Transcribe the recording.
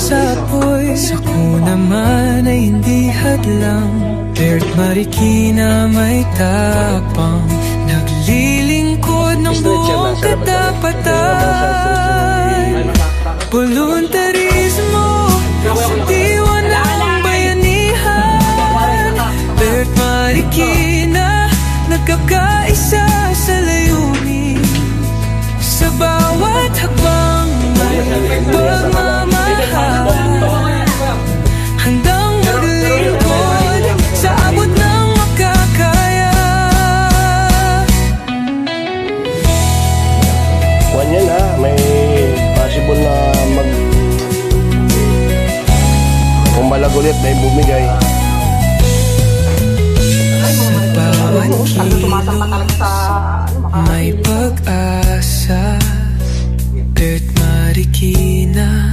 sapoy, ako naman ay hindi hadlang. Bert Marikina may tapang, naglilingkod ng buong katapatan. Voluntarismo, diwa ng bayanihan. Bert Marikina, nagkakaisa sa layunin. Sa bawat hakbang may pagmamahal, handang maglingkod sa abot ng makakaya. Kuwan yan ha, may possible na kung balag ulit may bumigay. Sa bawat kilong may pag-asa. Bert Marikina,